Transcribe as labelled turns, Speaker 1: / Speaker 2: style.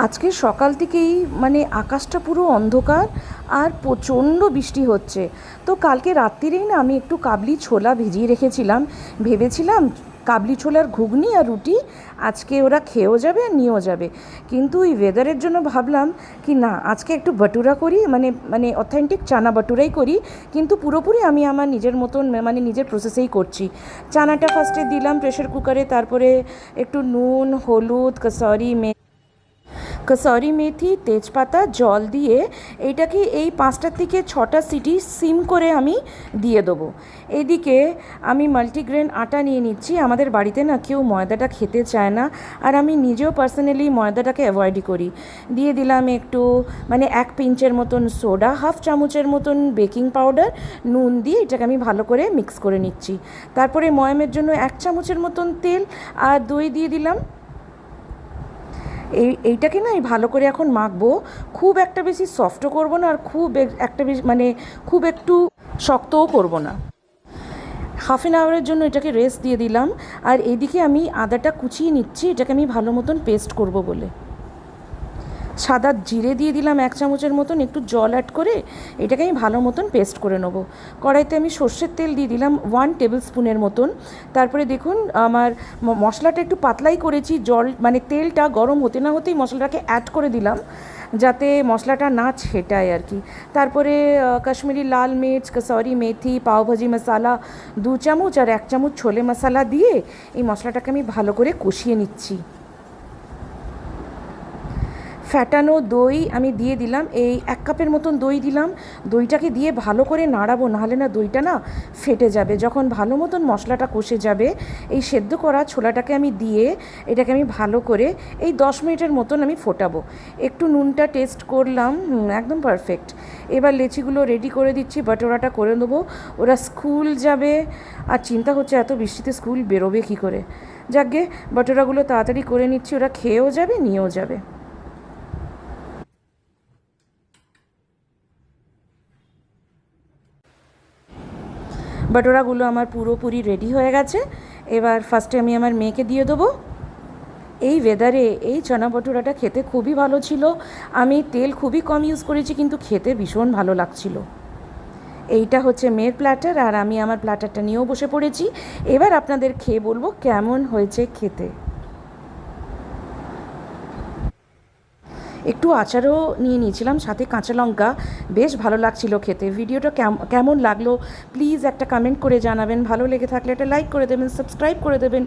Speaker 1: আজকে সকাল থেকেই মানে আকাশটা পুরো অন্ধকার আর প্রচণ্ড বৃষ্টি হচ্ছে। তো কালকে রাত্রিরেই না আমি একটু কাবলি ছোলা ভিজিয়ে রেখেছিলাম, ভেবেছিলাম কাবলি ছোলার ঘুগনি আর রুটি আজকে ওরা খেয়েও যাবে আর নিয়েও যাবে। কিন্তু এই ওয়েদারের জন্য ভাবলাম কি না, আজকে একটু বাটুরা করি, মানে মানে অথেন্টিক চানা বাটুরাই করি, কিন্তু পুরোপুরি আমি আমার নিজের মতন মানে নিজের প্রসেসেই করছি। চানাটা ফার্স্টে দিলাম প্রেশার কুকারে, তারপরে একটু নুন, হলুদ, কসুরি মেথি, তেজপাতা, জল দিয়ে এইটাকে এই 5টা থেকে 6টা সিটি সিম করে আমি দিয়ে দেবো। এদিকে আমি মাল্টিগ্রেন আটা নিয়ে নিচ্ছি। আমাদের বাড়িতে না কেউ ময়দাটা খেতে চায় না, আর আমি নিজেও পার্সোনালি ময়দাটাকে অ্যাভয়েডই করি। দিয়ে দিলাম একটু মানে 1 পিঞ্চের মতন সোডা, 1/2 চামচের মতন বেকিং পাউডার, নুন দিয়ে এটাকে আমি ভালো করে মিক্স করে নিচ্ছি। তারপরে ময়ামের জন্য 1 চামচের মতন তেল আর দই দিয়ে দিলাম। এইটাকে না ভালো করে এখন মাখবো। খুব একটা বেশি সফটও করব না, আর খুব একটা বেশি মানে খুব একটু শক্তও করব না। হাফ অ্যান আওয়ারের জন্য এটাকে রেস্ট দিয়ে দিলাম। আর এদিকে আমি আদাটা কুচিয়ে নিচ্ছি, এটাকে আমি ভালো মতন পেস্ট করব বলে। সাদা জিরে দিয়ে দিলাম 1 চামচের মতন, একটু জল অ্যাড করে এটাকে আমি ভালো মতন পেস্ট করে নেবো। কড়াইতে আমি সর্ষের তেল দিয়ে দিলাম 1 টেবিল স্পুনের মতন। তারপরে দেখুন আমার মশলাটা একটু পাতলাই করেছি, জল মানে তেলটা গরম হতে না হতেই মশলাটাকে অ্যাড করে দিলাম যাতে মশলাটা না ছেটায় আর কি। তারপরে কাশ্মীরি লাল মির্চ, কসুরি মেথি, পাওভাজি মশলা 2 চামচ আর 1 চামচ ছোলে মশলা দিয়ে এই মশলাটাকে আমি ভালো করে কষিয়ে নিচ্ছি। ফ্যাটানো দই আমি দিয়ে দিলাম, এই 1 কাপের মতন দই দিলাম। দইটাকে দিয়ে ভালো করে নাড়াবো, নাহলে না দইটা না ফেটে যাবে। যখন ভালো মতন মশলাটা কষে যাবে, এই সেদ্ধ করা ছোলাটাকে আমি দিয়ে এটাকে আমি ভালো করে এই 10 মিনিটের মতন আমি ফোটাবো। একটু নুনটা টেস্ট করলাম, একদম পারফেক্ট। এবার লেচিগুলো রেডি করে দিচ্ছি, বাটোরাটা করে দেবো। ওরা স্কুল যাবে আর চিন্তা হচ্ছে এত বৃষ্টিতে স্কুল বেরোবে কী করে। যাকগে বাটোরাগুলো তাড়াতাড়ি করে নিচ্ছি, ওরা খেয়েও যাবে নিয়েও যাবে। বাটোরাগুলো আমার পুরোপুরি রেডি হয়ে গেছে। এবার ফার্স্টে আমি আমার মেয়েকে দিয়ে দেবো। এই ওয়েদারে এই চানা বাটুরাটা খেতে খুবই ভালো ছিল। আমি তেল খুবই কম ইউজ করেছি, কিন্তু খেতে ভীষণ ভালো লাগছিল। এইটা হচ্ছে মেয়ের প্ল্যাটার, আর আমি আমার প্ল্যাটারটা নিয়েও বসে পড়েছি। এবার আপনাদের খেয়ে বলবো কেমন হয়েছে খেতে। একটু আচারও নিয়ে নিয়েছিলাম, সাথে কাঁচা লঙ্কা, বেশ ভালো লাগছিল খেতে। ভিডিওটা কেমন লাগলো প্লিজ একটা কমেন্ট করে জানাবেন। ভালো লেগে থাকলে একটা লাইক করে দেবেন, সাবস্ক্রাইব করে দেবেন।